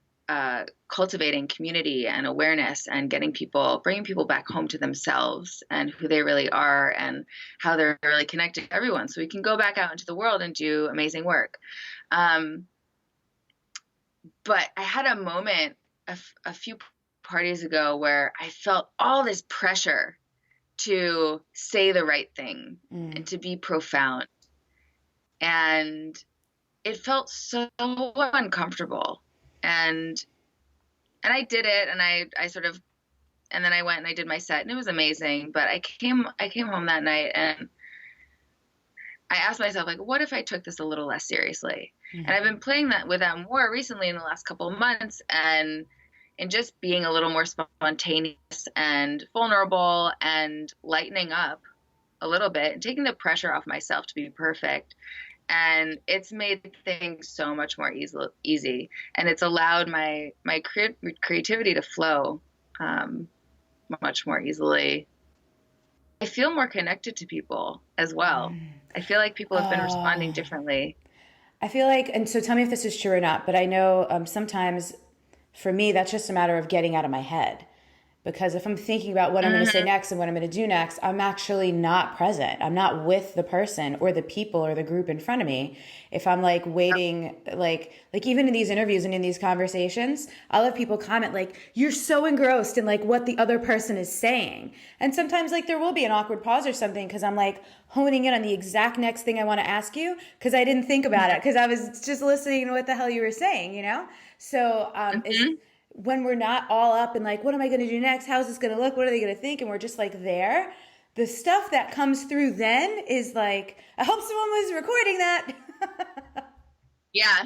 cultivating community and awareness and bringing people back home to themselves and who they really are and how they're really connected to everyone, so we can go back out into the world and do amazing work. But I had a moment a few parties ago where I felt all this pressure to say the right thing and to be profound, and it felt so uncomfortable. And I did it, and and then I went and I did my set, and it was amazing. But I came home that night, and I asked myself, like, what if I took this a little less seriously? And I've been playing that with that more recently in the last couple of months, and just being a little more spontaneous and vulnerable and lightening up a little bit and taking the pressure off myself to be perfect. And it's made things so much more easy. And it's allowed my creativity to flow much more easily. I feel more connected to people as well. I feel like people have been responding differently. I feel like, and so tell me if this is true or not, but I know sometimes for me, that's just a matter of getting out of my head. Because if I'm thinking about what I'm going to say next and what I'm going to do next, I'm actually not present. I'm not with the person or the people or the group in front of me. If I'm like waiting, like even in these interviews and in these conversations, I'll have people comment like, you're so engrossed in like what the other person is saying. And sometimes like there will be an awkward pause or something because I'm like honing in on the exact next thing I want to ask you because I didn't think about it because I was just listening to what the hell you were saying, you know? So when we're not all up and like, what am I going to do next? How's this going to look? What are they going to think? And we're just like there. The stuff that comes through then is like, I hope someone was recording that. Yeah,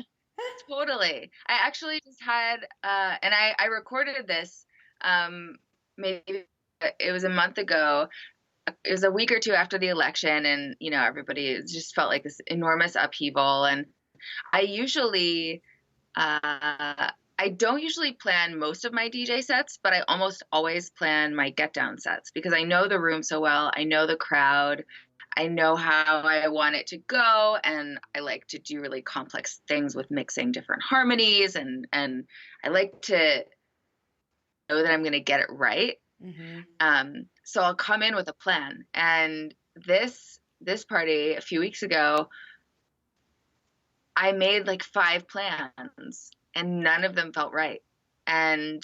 totally. I actually just had, and I recorded this, maybe it was a month ago. It was a week or two after the election, and, you know, everybody just felt like this enormous upheaval. And I don't usually plan most of my DJ sets, but I almost always plan my Get Down sets because I know the room so well. I know the crowd. I know how I want it to go. And I like to do really complex things with mixing different harmonies. And I like to know that I'm going to get it right. So I'll come in with a plan. And this party a few weeks ago, I made like 5 plans. And none of them felt right. And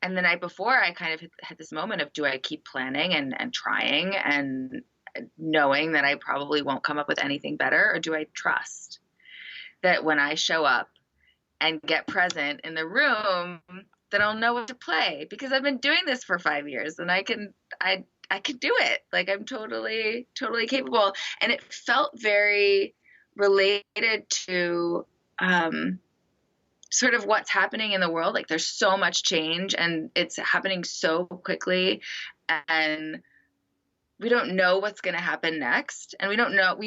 the night before, I kind of had this moment of, do I keep planning and trying and knowing that I probably won't come up with anything better? Or do I trust that when I show up and get present in the room, that I'll know what to play? Because I've been doing this for 5 years and I can do it. Like I'm totally, totally capable. And it felt very related to, sort of what's happening in the world. Like there's so much change and it's happening so quickly and we don't know what's going to happen next. And we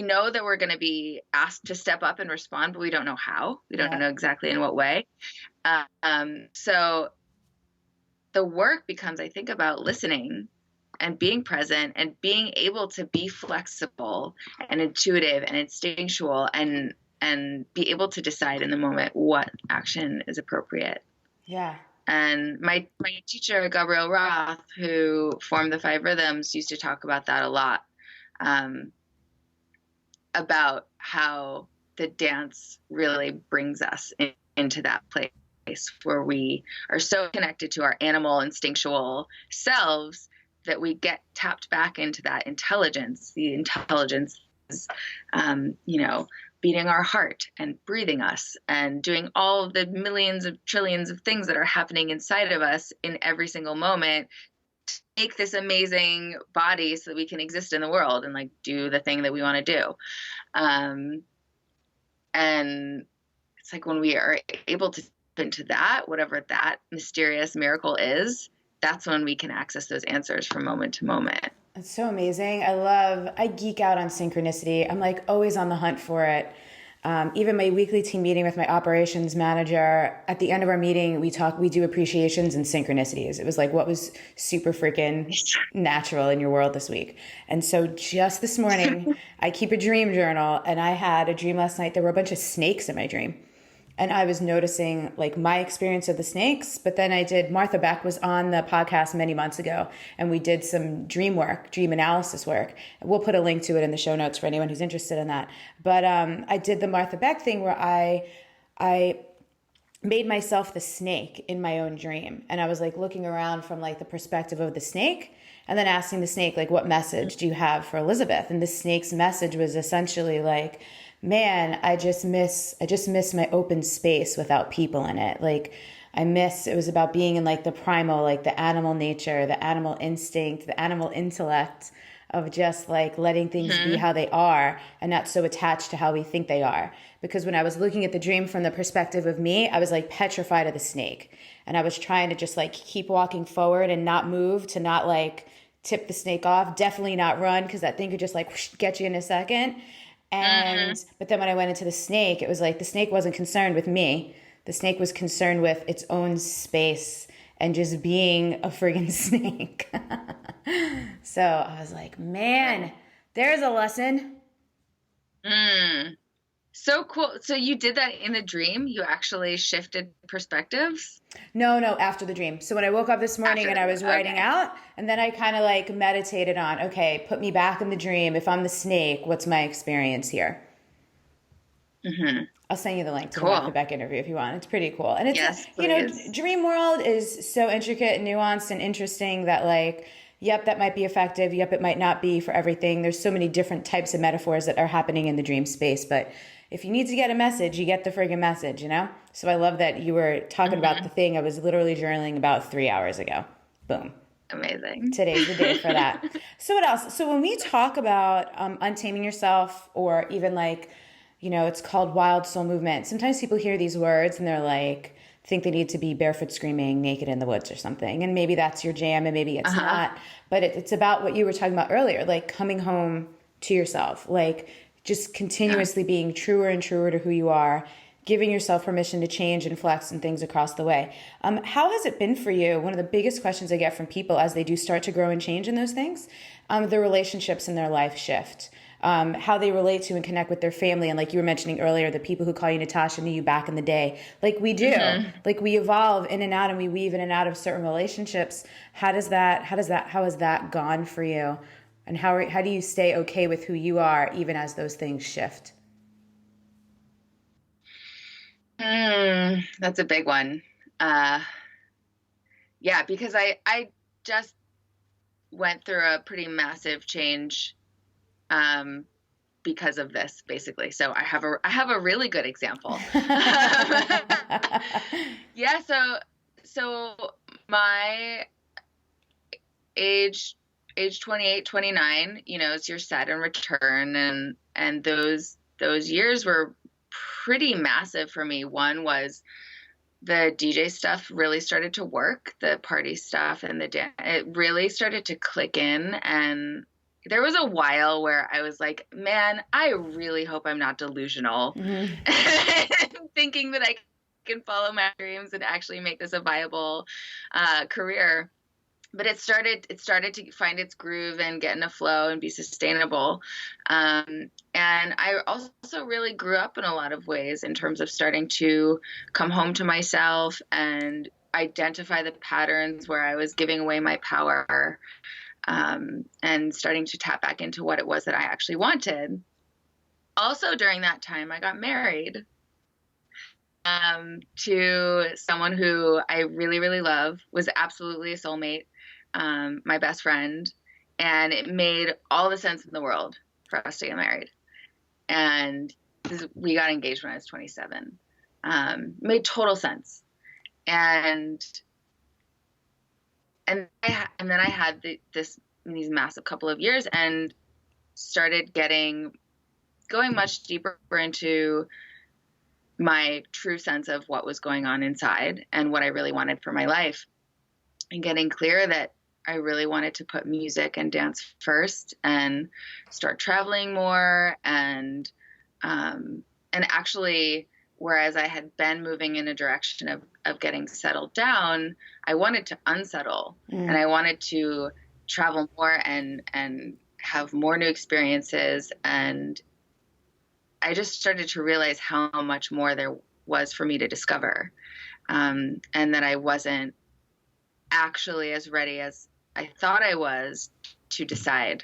know that we're going to be asked to step up and respond, but we don't know how. We don't know exactly in what way. So the work becomes, I think, about listening and being present and being able to be flexible and intuitive and instinctual and be able to decide in the moment what action is appropriate. Yeah. And my teacher, Gabrielle Roth, who formed the 5 Rhythms, used to talk about that a lot, about how the dance really brings us into that place where we are so connected to our animal instinctual selves that we get tapped back into that intelligence. The intelligence is, beating our heart and breathing us and doing all of the millions of trillions of things that are happening inside of us in every single moment to make this amazing body so that we can exist in the world and like do the thing that we want to do. And it's like when we are able to tap into that, whatever that mysterious miracle is, that's when we can access those answers from moment to moment. It's so amazing. I geek out on synchronicity. I'm like always on the hunt for it. Even my weekly team meeting with my operations manager, at the end of our meeting, we do appreciations and synchronicities. It was like, what was super freaking natural in your world this week? And so just this morning, I keep a dream journal, and I had a dream last night. There were a bunch of snakes in my dream. And I was noticing like my experience of the snakes, but then Martha Beck was on the podcast many months ago, and we did some dream analysis work. We'll put a link to it in the show notes for anyone who's interested in that. But I did the Martha Beck thing where I made myself the snake in my own dream. And I was like looking around from like the perspective of the snake, and then asking the snake, like, what message do you have for Elizabeth? And the snake's message was essentially like, man, I just miss my open space without people in it. Like it was about being in like the primal, like the animal nature, the animal instinct, the animal intellect of just like letting things be how they are and not so attached to how we think they are. Because when I was looking at the dream from the perspective of me, I was like petrified of the snake. And I was trying to just like keep walking forward and not move, to not like tip the snake off, definitely not run, because that thing could just like whoosh, get you in a second. And but then when I went into the snake, it was like the snake wasn't concerned with me. The snake was concerned with its own space and just being a friggin' snake. So I was like, man, there's a lesson. So cool. So you did that in the dream? You actually shifted perspectives? No, after the dream. So when I woke up this morning and I was writing out, and then I kind of like meditated on, okay, put me back in the dream. If I'm the snake, what's my experience here? I'll send you the link to the Martha Beck interview if you want. It's pretty cool. And it's, yes, dream world is so intricate and nuanced and interesting that like, yep, that might be effective. Yep, it might not be for everything. There's so many different types of metaphors that are happening in the dream space. But if you need to get a message, you get the friggin' message, you know? So I love that you were talking about the thing I was literally journaling about 3 hours ago. Boom. Amazing. Today's the day for that. So what else? So when we talk about untaming yourself, or even like, it's called wild soul movement. Sometimes people hear these words and they're like, think they need to be barefoot screaming naked in the woods or something. And maybe that's your jam and maybe it's not. But it's about what you were talking about earlier, like coming home to yourself, like just continuously being truer and truer to who you are, giving yourself permission to change and flex and things across the way. How has it been for you? One of the biggest questions I get from people as they do start to grow and change in those things, the relationships in their life shift. How they relate to and connect with their family. And like you were mentioning earlier, the people who call you Natasha knew you back in the day. Like we do. Like we evolve in and out and we weave in and out of certain relationships. How has that gone for you? And how do you stay okay with who you are even as those things shift? That's a big one. Yeah, because I just went through a pretty massive change because of this, basically. So I have a really good example. Yeah. So my age 28, 29, is your set and return. And those years were pretty massive for me. One was the DJ stuff really started to work, the party stuff and it really started to click in. And there was a while where I was like, man, I really hope I'm not delusional, thinking that I can follow my dreams and actually make this a viable career. But it started to find its groove and get in a flow and be sustainable. And I also really grew up in a lot of ways in terms of starting to come home to myself and identify the patterns where I was giving away my power, and starting to tap back into what it was that I actually wanted. Also during that time, I got married to someone who I really, really love, was absolutely a soulmate, my best friend, and it made all the sense in the world for us to get married. And we got engaged when I was 27. Made total sense. And then I had these massive couple of years and started going much deeper into my true sense of what was going on inside and what I really wanted for my life, and getting clear that I really wanted to put music and dance first and start traveling more. And actually, whereas I had been moving in a direction of getting settled down, I wanted to unsettle, and I wanted to travel more and have more new experiences. And I just started to realize how much more there was for me to discover, and that I wasn't actually as ready as I thought I was to decide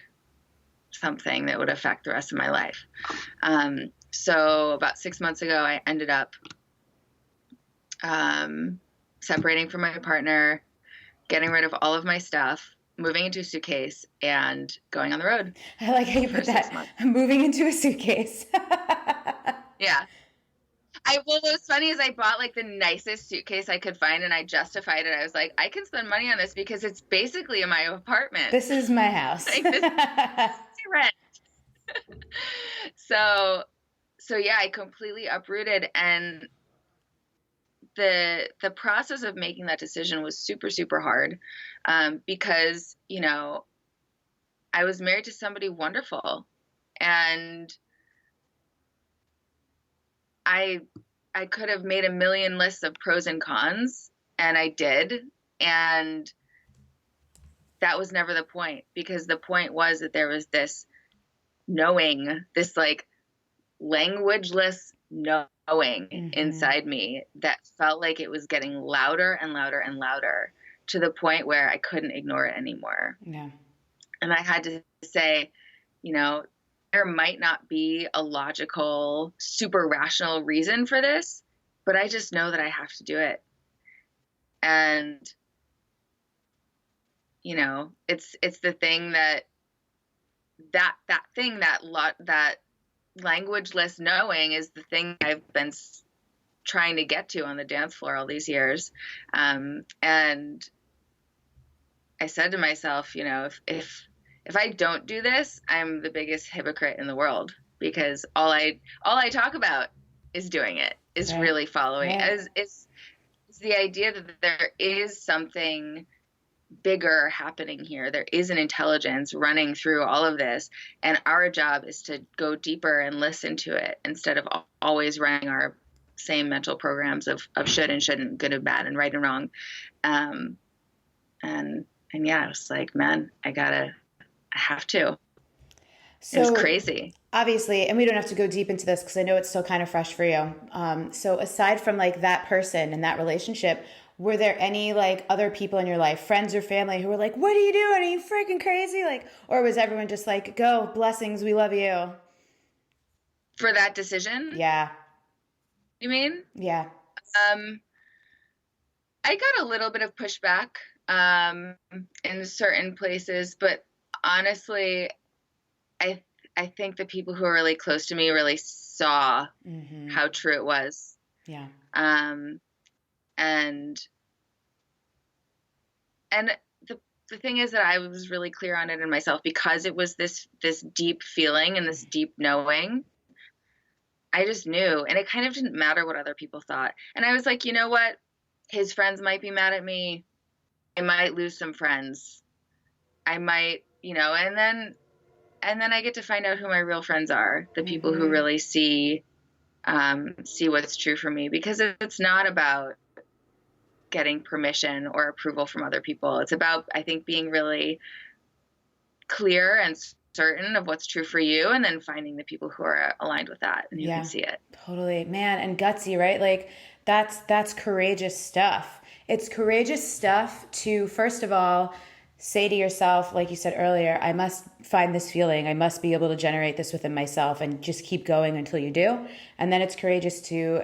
something that would affect the rest of my life. So about 6 months ago, I ended up separating from my partner, getting rid of all of my stuff, moving into a suitcase, and going on the road. I like how you put that. Moving into a suitcase. Yeah. What was funny is I bought like the nicest suitcase I could find, and I justified it. I was like, I can spend money on this because it's basically in my apartment. This is my house. Like, this is my rent. So yeah, I completely uprooted, and the process of making that decision was super, super hard, because, you know, I was married to somebody wonderful, and I could have made a million lists of pros and cons, and I did. And that was never the point, because the point was that there was this knowing, this like languageless knowing inside me that felt like it was getting louder and louder and louder, to the point where I couldn't ignore it anymore. Yeah. And I had to say, you know, there might not be a logical, super rational reason for this, but I just know that I have to do it. And, you know, it's the thing that languageless knowing is the thing I've been trying to get to on the dance floor all these years. And I said to myself, you know, if I don't do this, I'm the biggest hypocrite in the world, because all I talk about is doing it, is right. Really following. Right. It's the idea that there is something bigger happening here. There is an intelligence running through all of this, and our job is to go deeper and listen to it, instead of always running our same mental programs of should and shouldn't, good and bad, and right and wrong. And yeah, I was like, man, I have to. So it was crazy. Obviously, and we don't have to go deep into this because I know it's still kind of fresh for you. So aside from like that person and that relationship, were there any like other people in your life, friends or family, who were like, what are you doing? Are you freaking crazy? Like, or was everyone just like, go, blessings, we love you? For that decision? Yeah. You mean? Yeah. I got a little bit of pushback in certain places, but honestly, I think the people who are really close to me really saw how true it was. Yeah. And the thing is that I was really clear on it in myself, because it was this deep feeling and this deep knowing. I just knew, and it kind of didn't matter what other people thought. And I was like, you know what? His friends might be mad at me. I might lose some friends. I might, you know, and then I get to find out who my real friends are, the people who really see what's true for me, because it's not about getting permission or approval from other people. It's about, I think, being really clear and certain of what's true for you, and then finding the people who are aligned with that and who can see it. Totally, man. And gutsy, right? Like that's courageous stuff. It's courageous stuff to, first of all, say to yourself, like you said earlier, I must find this feeling. I must be able to generate this within myself, and just keep going until you do. And then it's courageous to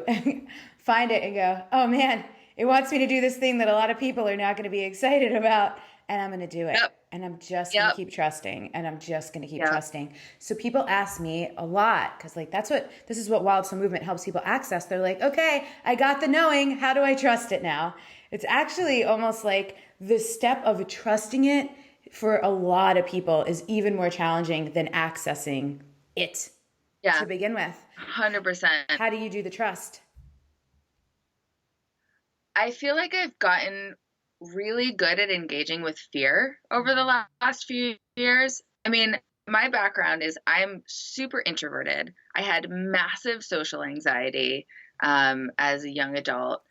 find it and go, oh man, it wants me to do this thing that a lot of people are not going to be excited about. and I'm going to do it. Yep. And I'm just going to Yep. keep trusting, and I'm just going to keep Yep. trusting. So people ask me a lot, because like this is what Wild Soul Movement helps people access. They're like, okay, I got the knowing. How do I trust it now? It's actually almost like the step of trusting it for a lot of people is even more challenging than accessing it to begin with. 100%. How do you do the trust? I feel like I've gotten really good at engaging with fear over the last few years. I mean, my background is I'm super introverted. I had massive social anxiety as a young adult.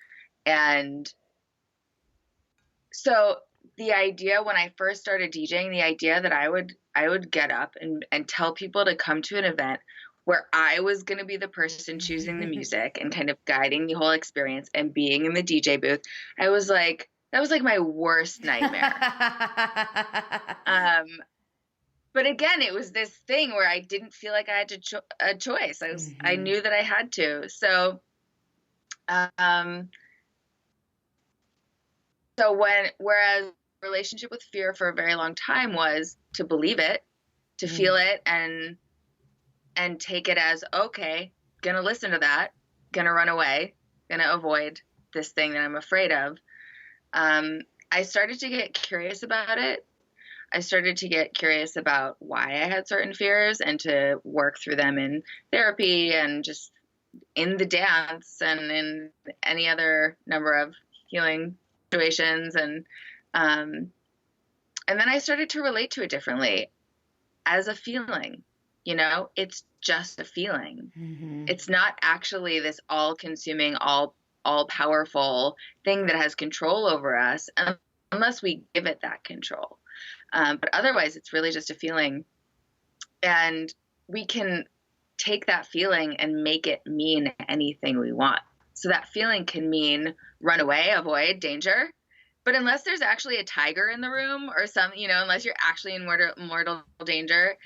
And so the idea when I first started DJing, the idea that I would get up and tell people to come to an event where I was going to be the person choosing the music and kind of guiding the whole experience and being in the DJ booth, I was like, that was like my worst nightmare. But again, it was this thing where I didn't feel like I had a choice. I knew that I had to. So, whereas relationship with fear for a very long time was to believe it, to feel it, and take it as, okay, gonna listen to that, gonna run away, gonna avoid this thing that I'm afraid of. I started to get curious about it. I started to get curious about why I had certain fears and to work through them in therapy and just in the dance and in any other number of healing situations. And then I started to relate to it differently as a feeling. You know, it's just a feeling. Mm-hmm. It's not actually this all-consuming, all-powerful thing that has control over us unless we give it that control. But otherwise, it's really just a feeling. And we can take that feeling and make it mean anything we want. So that feeling can mean run away, avoid, danger. But unless there's actually a tiger in the room or unless you're actually in mortal danger,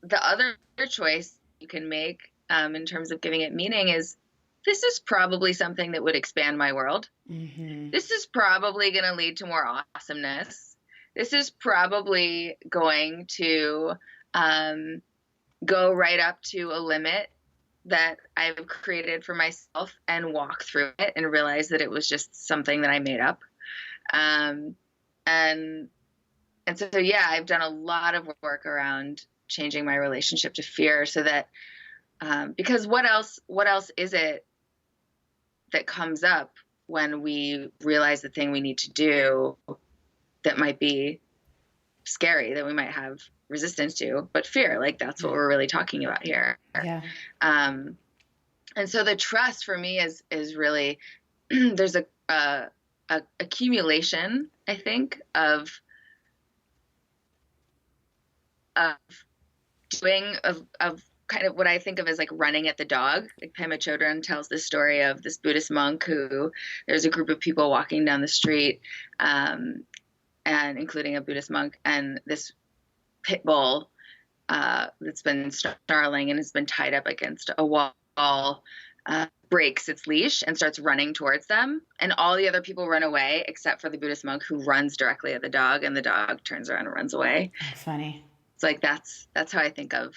the other choice you can make in terms of giving it meaning is, this is probably something that would expand my world. Mm-hmm. This is probably going to lead to more awesomeness. This is probably going to go right up to a limit that I've created for myself and walk through it and realize that it was just something that I made up. And so, yeah, I've done a lot of work around changing my relationship to fear so that, because what else is it that comes up when we realize the thing we need to do that might be scary, that we might have resistance to, but fear, like that's what we're really talking about here. Yeah. And so the trust for me is really, there's a accumulation, I think, of kind of what I think of as like running at the dog. Like Pema Chodron tells this story of this Buddhist monk who there's a group of people walking down the street, and including a Buddhist monk, and this pit bull that's been snarling and has been tied up against a wall breaks its leash and starts running towards them, and all the other people run away except for the Buddhist monk, who runs directly at the dog, and the dog turns around and runs away. Oh, funny. It's like that's how I think of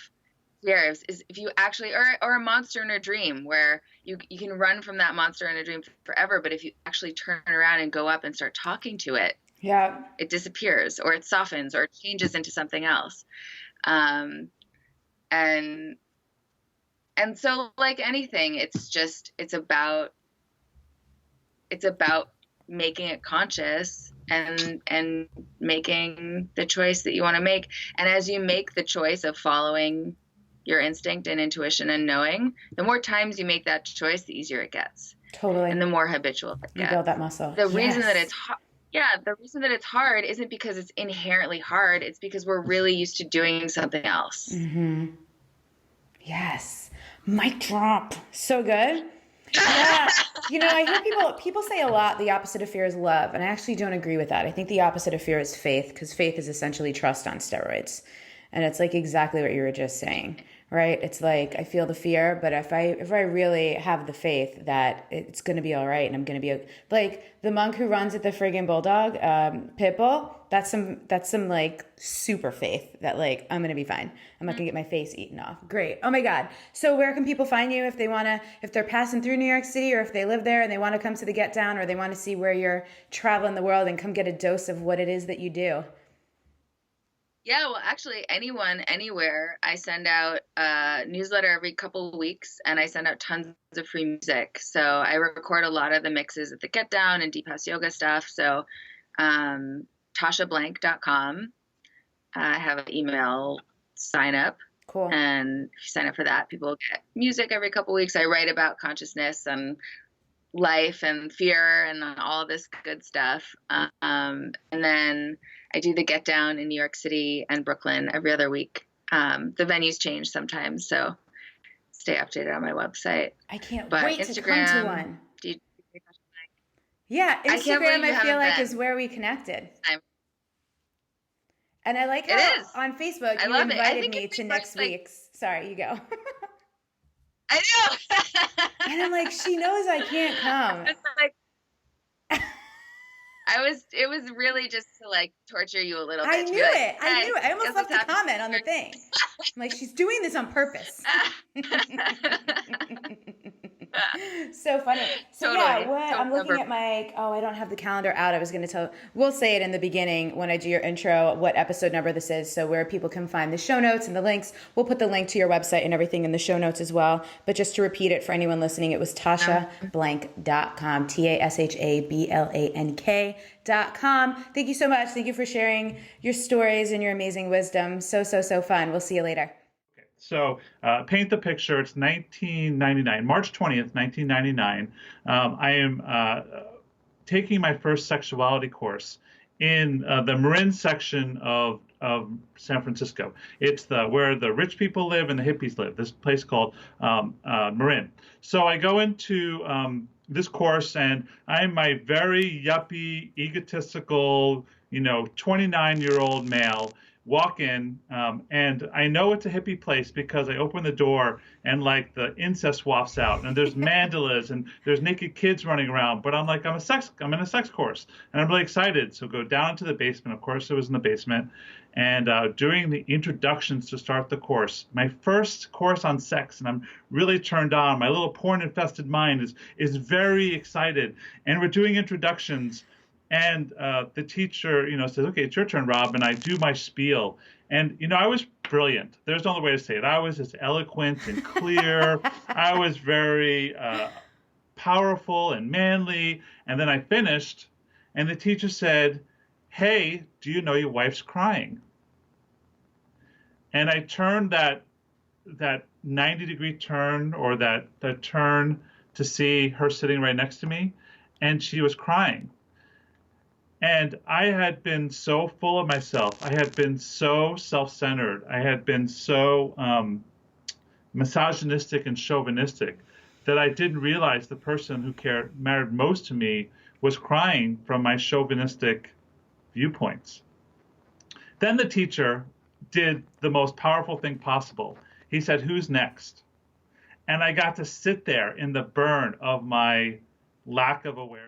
fear, is if you actually, or a monster in a dream, where you can run from that monster in a dream forever, but if you actually turn around and go up and start talking to it, yeah, it disappears, or it softens, or it changes into something else. And so, like anything, it's about making it conscious and making the choice that you want to make. And as you make the choice of following your instinct and intuition and knowing, the more times you make that choice, the easier it gets. Totally. And the more habitual it gets. You build that muscle. The reason that it's the reason that it's hard isn't because it's inherently hard. It's because we're really used to doing something else. Mm-hmm. Yes. Mic drop. So good. Yeah. I hear people say a lot, the opposite of fear is love. And I actually don't agree with that. I think the opposite of fear is faith, because faith is essentially trust on steroids. And it's like exactly what you were just saying, right? It's like I feel the fear, but if I really have the faith that it's going to be all right and I'm going to be like the monk who runs at the friggin' bulldog, Pitbull, that's some like super faith that like I'm going to be fine. I'm not going to get my face eaten off. Great. Oh my God. So where can people find you if they're passing through New York City, or if they live there and they want to come to the Get Down, or they want to see where you're traveling the world and come get a dose of what it is that you do? Yeah, well, actually, anyone, anywhere. I send out a newsletter every couple of weeks, and I send out tons of free music. So I record a lot of the mixes at the Get Down and Deep House Yoga stuff. So tashablank.com. I have an email sign up. Cool. And if you sign up for that, people get music every couple of weeks. I write about consciousness and life and fear and all this good stuff. And then I do the Get Down in New York City and Brooklyn every other week. The venues change sometimes, so stay updated on my website. I can't But wait to come to one. Do you, Yeah, I can't believe Instagram you I feel haven't like been. is where we connected. I'm- And I like It how is. on Facebook I you love it. I invited think me it's to like- next week's. Sorry, you go. I know. And I'm like, she knows I can't come. It's like, it was really just to like torture you a little bit. I to knew be like, it. I "Hey, knew it. I almost guess left what's a comment on the thing. I'm like, she's doing this on purpose. So funny. So yeah, Totally. I'm looking at my, I don't have the calendar out. I was going to we'll say it in the beginning when I do your intro, what episode number this is. So where people can find the show notes and the links, we'll put the link to your website and everything in the show notes as well. But just to repeat it for anyone listening, it was tashablank.com, TASHABLANK.com. Thank you so much. Thank you for sharing your stories and your amazing wisdom. So fun. We'll see you later. So paint the picture. It's 1999, March 20th, 1999. I am taking my first sexuality course in the Marin section of San Francisco. It's where the rich people live and the hippies live, this place called Marin. So I go into this course, and I'm my very yuppie, egotistical, 29-year-old male, walk in, and I know it's a hippie place because I open the door and like the incest wafts out, and there's mandalas and there's naked kids running around. But I'm like, I'm in a sex course, and I'm really excited. So go down to the basement. Of course, it was in the basement. And during the introductions to start the course, my first course on sex, and I'm really turned on. My little porn-infested mind is very excited, and we're doing introductions. And the teacher, says, "Okay, it's your turn, Rob." And I do my spiel. And, I was brilliant. There's no other way to say it. I was just eloquent and clear. I was very powerful and manly. And then I finished, and the teacher said, "Hey, do you know your wife's crying?" And I turned that 90-degree turn, or that turn, to see her sitting right next to me, and she was crying. And I had been so full of myself. I had been so self-centered. I had been so misogynistic and chauvinistic that I didn't realize the person who mattered most to me was crying from my chauvinistic viewpoints. Then the teacher did the most powerful thing possible. He said, "Who's next?" And I got to sit there in the burn of my lack of awareness.